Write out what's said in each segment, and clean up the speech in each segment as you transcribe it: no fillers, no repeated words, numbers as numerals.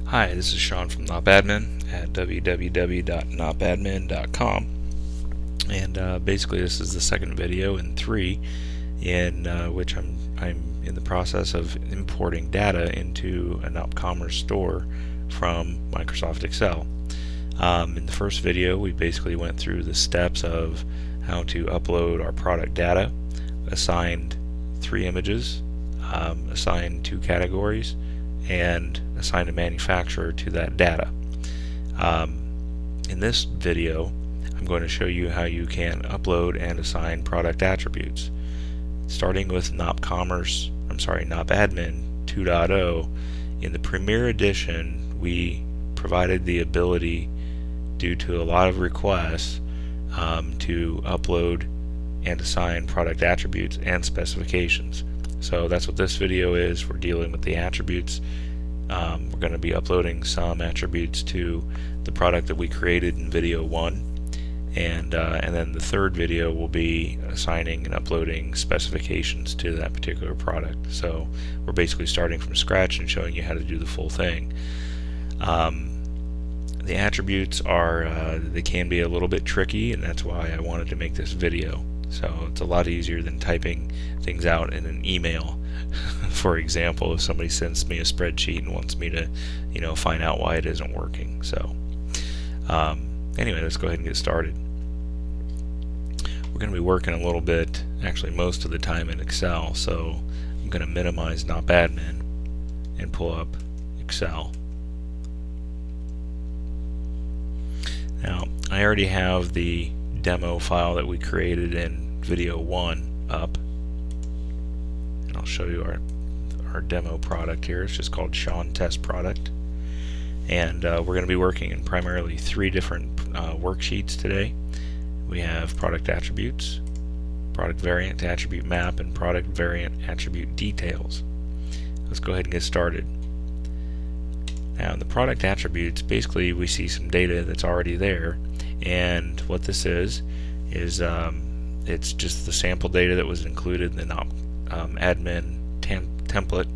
Hi, this is Shawn from NopAdmin at www.nopadmin.com, and basically this is the second video in 3 in which I'm in the process of importing data into a nopCommerce store from Microsoft Excel. In the first video we basically went through the steps of how to upload our product data, assigned 3 images, assigned 2 categories, and assign a manufacturer to that data. In this video I'm going to show you how you can upload and assign product attributes. Starting with NopAdmin 2.0, in the Premier Edition we provided the ability, due to a lot of requests, to upload and assign product attributes and specifications. So that's what this video is. We're dealing with the attributes. We're going to be uploading some attributes to the product that we created in video 1, and then the third video will be assigning and uploading specifications to that particular product. So we're basically starting from scratch and showing you how to do the full thing. The attributes are they can be a little bit tricky, and that's why I wanted to make this video. So it's a lot easier than typing things out in an email. For example, if somebody sends me a spreadsheet and wants me to, find out why it isn't working. So anyway, let's go ahead and get started. We're going to be working a little bit, actually most of the time, in Excel. So I'm going to minimize NopAdmin and pull up Excel. Now I already have the demo file that we created in video 1 up, and I'll show you our demo product here. It's just called Shawn Test Product, and we're going to be working in primarily 3 different worksheets today. We have product attributes, product variant attribute map, and product variant attribute details. Let's go ahead and get started. Now in the product attributes, basically we see some data that's already there, and what this is it's just the sample data that was included in the NopAdmin template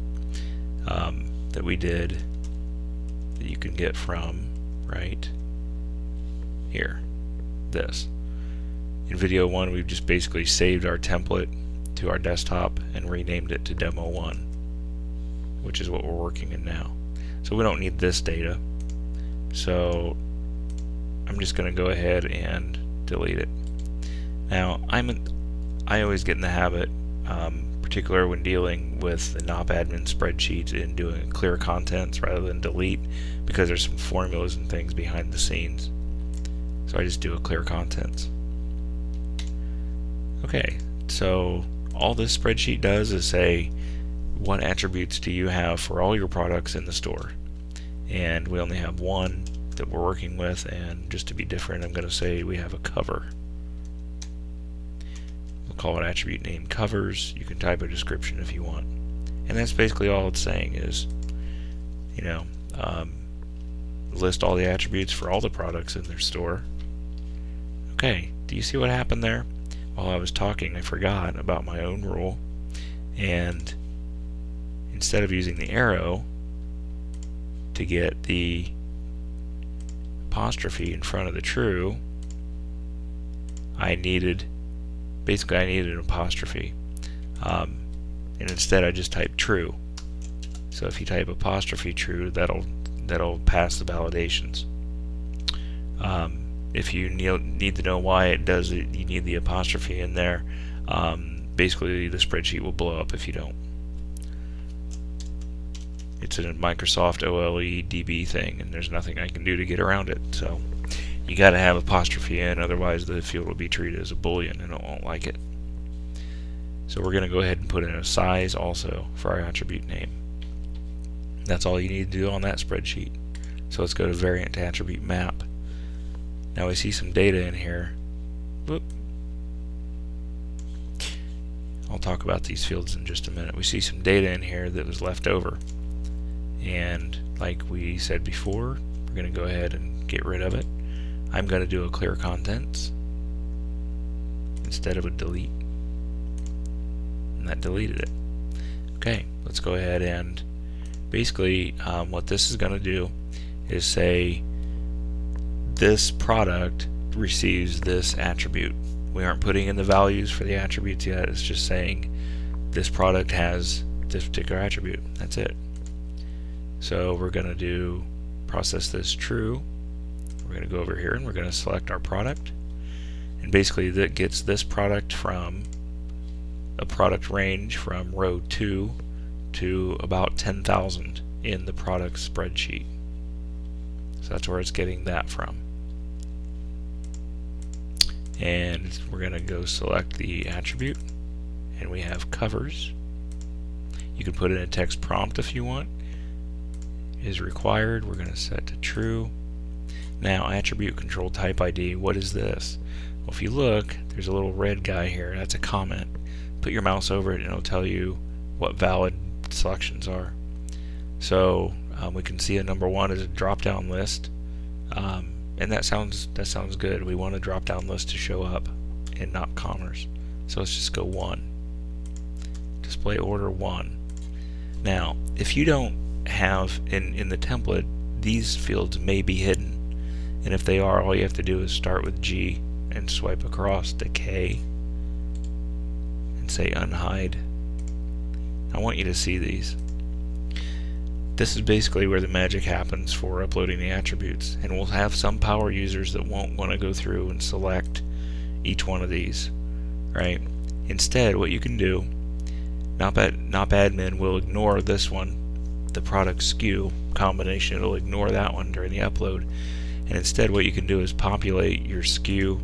that we did, that you can get from right here. This. In video 1 we've just basically saved our template to our desktop and renamed it to Demo 1, which is what we're working in now. So we don't need this data, so I'm just going to go ahead and delete it. Now I always get in the habit, particularly when dealing with the NopAdmin spreadsheets, in doing clear contents rather than delete, because there's some formulas and things behind the scenes. So I just do a clear contents. Okay, so all this spreadsheet does is say, what attributes do you have for all your products in the store? And we only have 1 that we're working with, and just to be different I'm going to say we have a cover. We'll call it attribute name covers. You can type a description if you want, and that's basically all it's saying is, list all the attributes for all the products in their store. Okay, do you see what happened there? While I was talking I forgot about my own rule, and instead of using the arrow to get the apostrophe in front of the true, I needed an apostrophe, and instead I just typed true. So if you type apostrophe true, that'll pass the validations. If you need to know why it does it, you need the apostrophe in there. Basically the spreadsheet will blow up if you don't. It's a Microsoft OLE DB thing, and there's nothing I can do to get around it. So you got to have apostrophe in, otherwise the field will be treated as a boolean and it won't like it. So we're going to go ahead and put in a size also for our attribute name. That's all you need to do on that spreadsheet. So let's go to variant attribute map. Now we see some data in here. Whoop. I'll talk about these fields in just a minute. We see some data in here that was left over, and like we said before, we're going to go ahead and get rid of it. I'm going to do a clear contents instead of a delete, and that deleted it. Okay, let's go ahead and basically what this is going to do is say this product receives this attribute. We aren't putting in the values for the attributes yet. It's just saying this product has this particular attribute. That's it. So we're going to do process this true. We're going to go over here and we're going to select our product, and basically that gets this product from a product range from row 2 to about 10,000 in the product spreadsheet. So that's where it's getting that from. And we're going to go select the attribute, and we have covers. You can put in a text prompt if you want. Is required. We're going to set to true. Now attribute control type ID. What is this? Well, if you look, there's a little red guy here. That's a comment. Put your mouse over it and it'll tell you what valid selections are. So we can see a number 1 is a drop-down list, and that sounds good. We want a drop-down list to show up in nopCommerce. So let's just go 1. Display order 1. Now, if you don't have in the template, these fields may be hidden, and if they are, all you have to do is start with G and swipe across to K and say unhide. I want you to see these. This is basically where the magic happens for uploading the attributes, and we'll have some power users that won't want to go through and select each one of these, right? Instead, what you can do, NopAdmin will ignore this one, the product SKU combination. It'll ignore that one during the upload, and instead what you can do is populate your SKU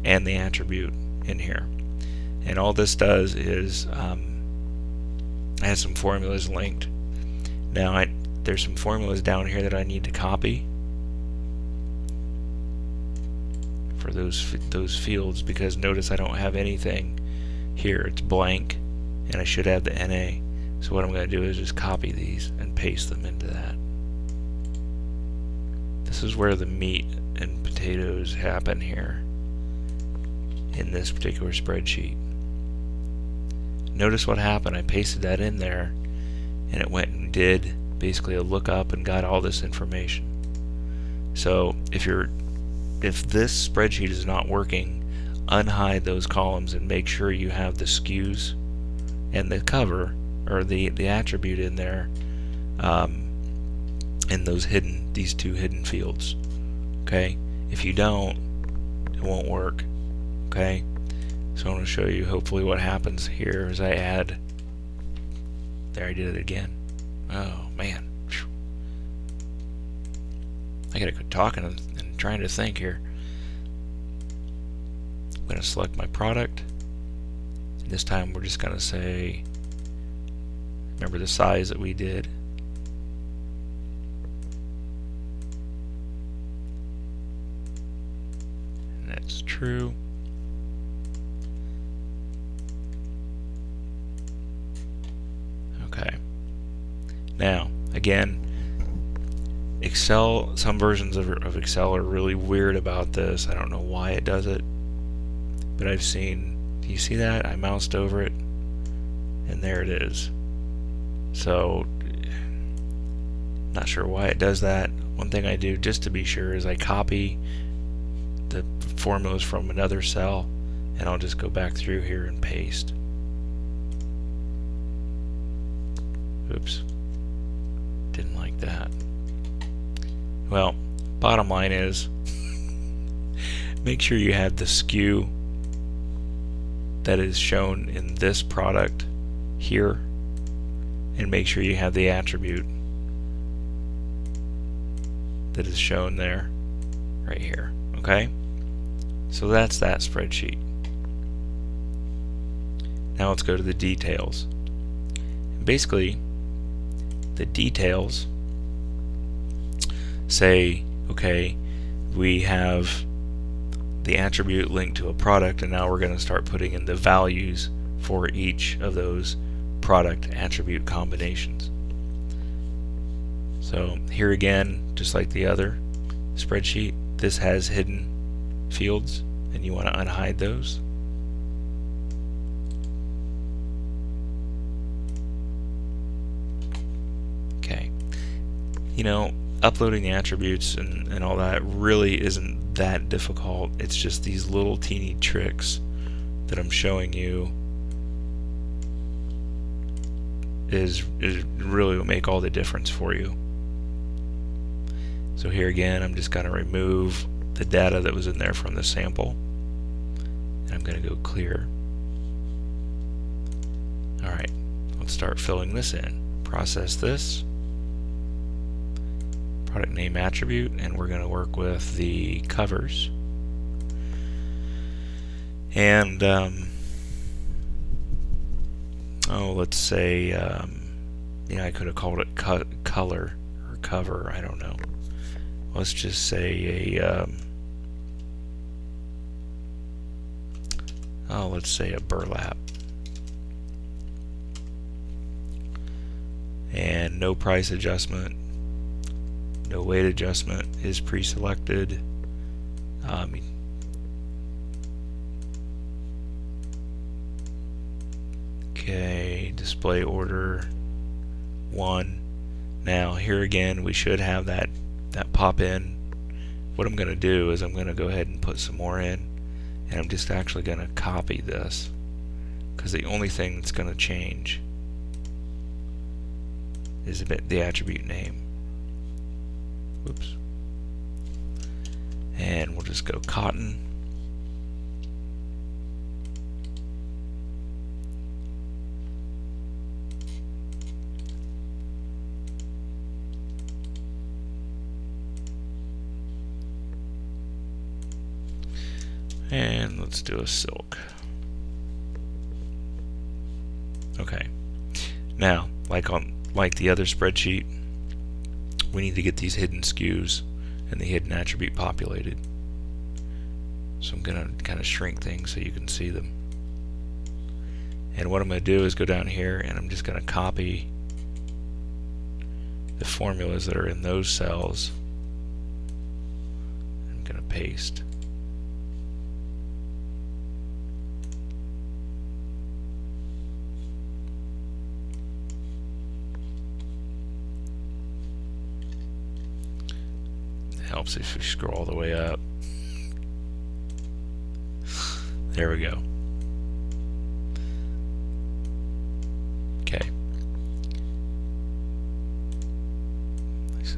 and the attribute in here. And all this does is I have some formulas linked. Now there's some formulas down here that I need to copy for those fields, because notice I don't have anything here. It's blank, and I should have the NA. So what I'm going to do is just copy these and paste them into that. This is where the meat and potatoes happen here in this particular spreadsheet. Notice what happened. I pasted that in there, and it went and did basically a lookup and got all this information. So if this spreadsheet is not working, unhide those columns and make sure you have the SKUs and the cover, or the attribute in there, in these 2 hidden fields. Okay, if you don't, it won't work. Okay, so I'm going to show you hopefully what happens here as I add. There, I did it again. Oh man, I gotta quit talking and trying to think here. I'm going to select my product, and this time we're just going to say, remember the size that we did. And that's true. Okay. Now, again, Excel, some versions of Excel are really weird about this. I don't know why it does it, but I've seen, do you see that? I moused over it, and there it is. So, not sure why it does that. One thing I do just to be sure is I copy the formulas from another cell, and I'll just go back through here and paste. Oops, didn't like that. Well, bottom line is make sure you have the SKU that is shown in this product here, and make sure you have the attribute that is shown there, right here. Okay, so that's that spreadsheet. Now let's go to the details. And basically, the details say, okay, we have the attribute linked to a product, and now we're going to start putting in the values for each of those product attribute combinations. So here again, just like the other spreadsheet, this has hidden fields, and you want to unhide those. Okay, You know, uploading the attributes and all that really isn't that difficult. It's just these little teeny tricks that I'm showing you is really will make all the difference for you. So here again, I'm just going to remove the data that was in there from the sample, and I'm going to go clear. Alright, let's start filling this in. Process this, product name attribute, and we're going to work with the covers. And let's say I could have called it color or cover, I don't know. Let's just say let's say a burlap. And no price adjustment, no weight adjustment is pre-selected. Okay, display order 1. Now here again we should have that pop in. What I'm going to do is I'm going to go ahead and put some more in, and I'm just actually going to copy this, because the only thing that's going to change is the attribute name. Whoops. And we'll just go cotton. And let's do a silk. Okay. Now, like the other spreadsheet, we need to get these hidden SKUs and the hidden attribute populated. So I'm going to kind of shrink things so you can see them. And what I'm going to do is go down here and I'm just going to copy the formulas that are in those cells. I'm going to paste. Helps if we scroll all the way up. There we go. Okay.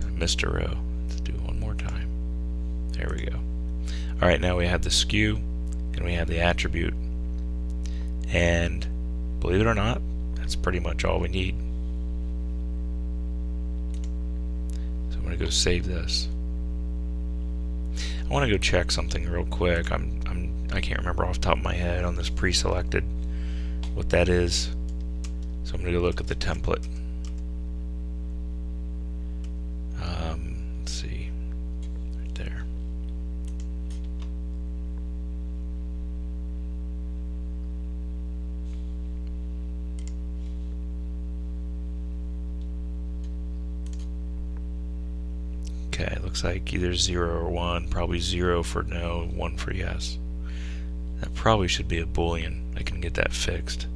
I missed a row. Let's do it one more time. There we go. Alright, now we have the SKU and we have the attribute. And believe it or not, that's pretty much all we need. So I'm going to go save this. I want to go check something real quick. I can't remember off the top of my head on this pre-selected what that is. So I'm going to go look at the template. Let's see, right there. Okay, looks like either 0 or 1, probably 0 for no, 1 for yes. That probably should be a boolean. I can get that fixed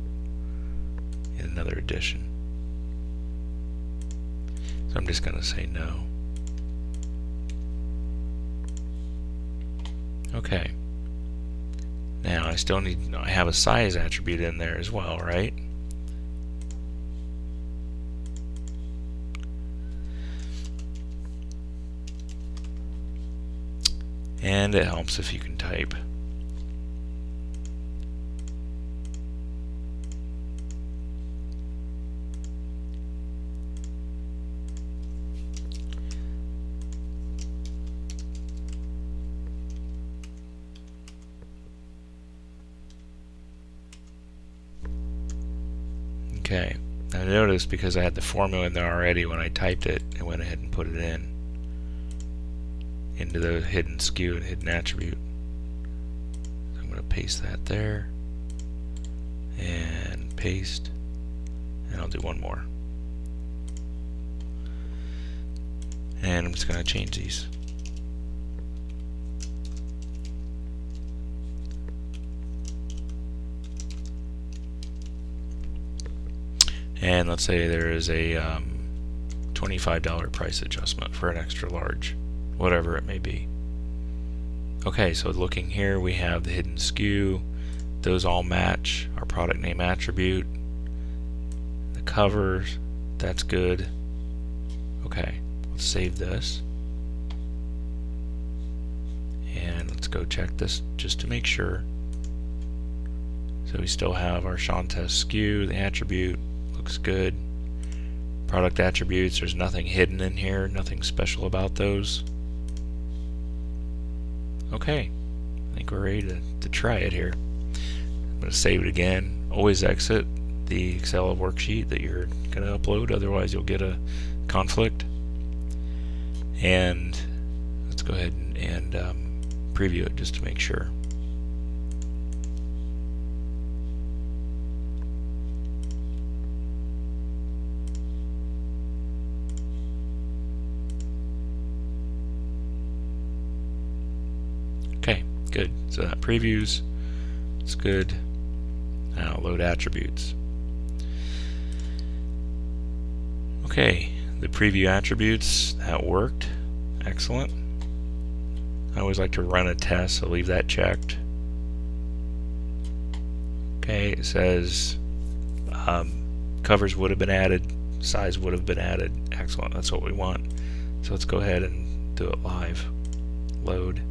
in another edition. So I'm just going to say no. Okay. Now I have a size attribute in there as well, right? And it helps if you can type. Okay, now notice because I had the formula in there already, when I typed it, I went ahead and put it into the hidden SKU and hidden attribute. So I'm going to paste that there and paste, and I'll do one more. And I'm just going to change these. And let's say there is a $25 price adjustment for an extra large, whatever it may be. Okay, so looking here, we have the hidden SKU. Those all match our product name attribute. The covers, that's good. Okay, let's save this. And let's go check this just to make sure. So we still have our Shawn test SKU, the attribute, looks good. Product attributes, there's nothing hidden in here, nothing special about those. Okay, I think we're ready to try it here. I'm going to save it again. Always exit the Excel worksheet that you're going to upload, otherwise you'll get a conflict. And let's go ahead and preview it just to make sure. Okay, good. So that previews. It's good. Now load attributes. Okay, the preview attributes, that worked. Excellent. I always like to run a test, so leave that checked. Okay, it says covers would have been added, size would have been added. Excellent, that's what we want. So let's go ahead and do it live. Load.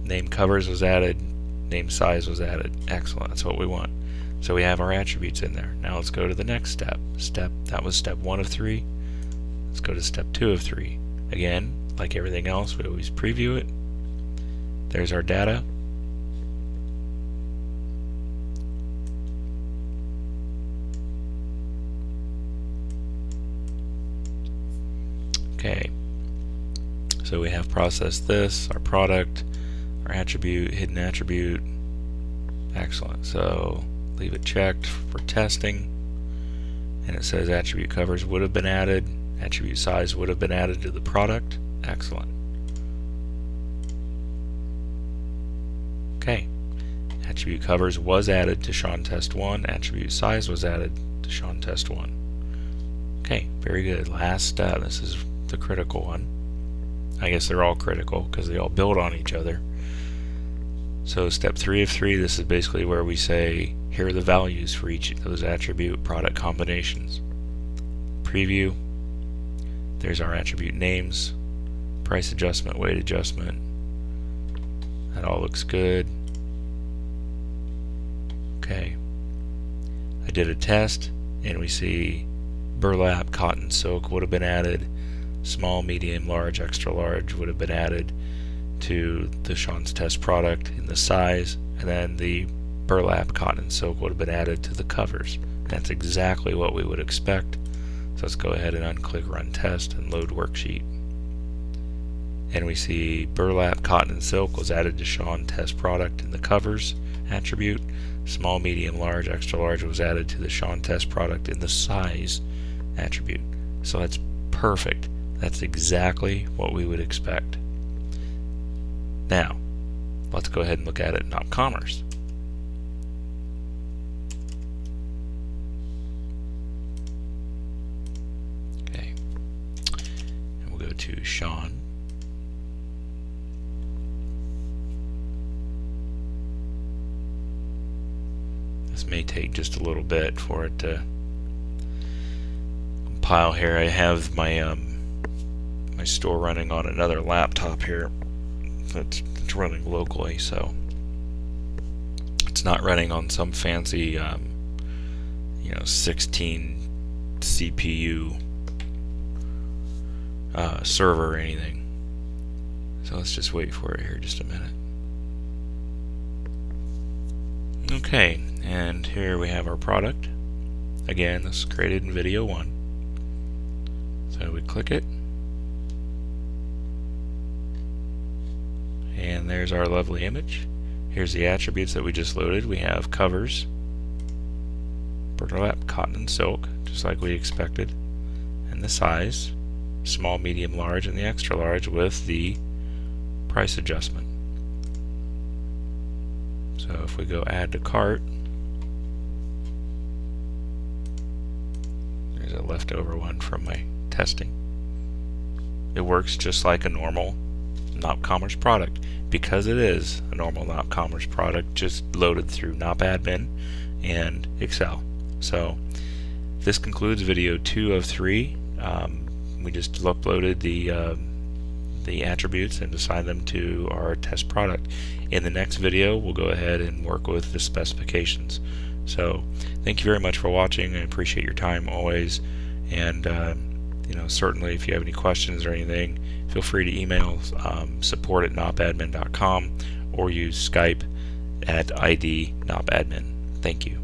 Name covers was added, name size was added. Excellent, that's what we want. So we have our attributes in there. Now let's go to the next step. That was step 1 of 3. Let's go to step 2 of 3. Again, like everything else, we always preview it. There's our data. Okay, so we have processed this, our product, our attribute, hidden attribute. Excellent. So leave it checked for testing, and it says attribute covers would have been added, attribute size would have been added to the product. Excellent. Okay, attribute covers was added to Shawn test 1, attribute size was added to Shawn test 1. Okay, very good. Last step, this is the critical one. I guess they're all critical because they all build on each other. So step 3 of 3, this is basically where we say here are the values for each of those attribute product combinations. Preview, there's our attribute names, price adjustment, weight adjustment. That all looks good. Okay, I did a test and we see burlap, cotton, silk would have been added, small, medium, large, extra large would have been added to the Shawn's test product in the size, and then the burlap, cotton, and silk would have been added to the covers. That's exactly what we would expect. So let's go ahead and unclick Run Test and load worksheet. And we see burlap, cotton, and silk was added to Shawn test product in the covers attribute. Small, medium, large, extra large was added to the Shawn test product in the size attribute. So that's perfect. That's exactly what we would expect. Now, let's go ahead and look at it in nopCommerce. Okay, and we'll go to Shawn. This may take just a little bit for it to compile here. I have my my store running on another laptop here. It's running locally, so it's not running on some fancy 16 CPU server or anything. So let's just wait for it here just a minute. Okay, and here we have our product. Again, this is created in video 1. So we click it, and there's our lovely image. Here's the attributes that we just loaded. We have covers, burlap, cotton, and silk, just like we expected, and the size, small, medium, large, and the extra large with the price adjustment. So if we go add to cart, there's a leftover one from my testing. It works just like a normal nopCommerce product, because it is a normal nopCommerce product just loaded through NopAdmin and Excel. So this concludes video 2 of 3. We just uploaded the attributes and assigned them to our test product. In the next video, we'll go ahead and work with the specifications. So thank you very much for watching. I appreciate your time always, and certainly if you have any questions or anything, feel free to email support@nopadmin.com or use Skype at ID NopAdmin. Thank you.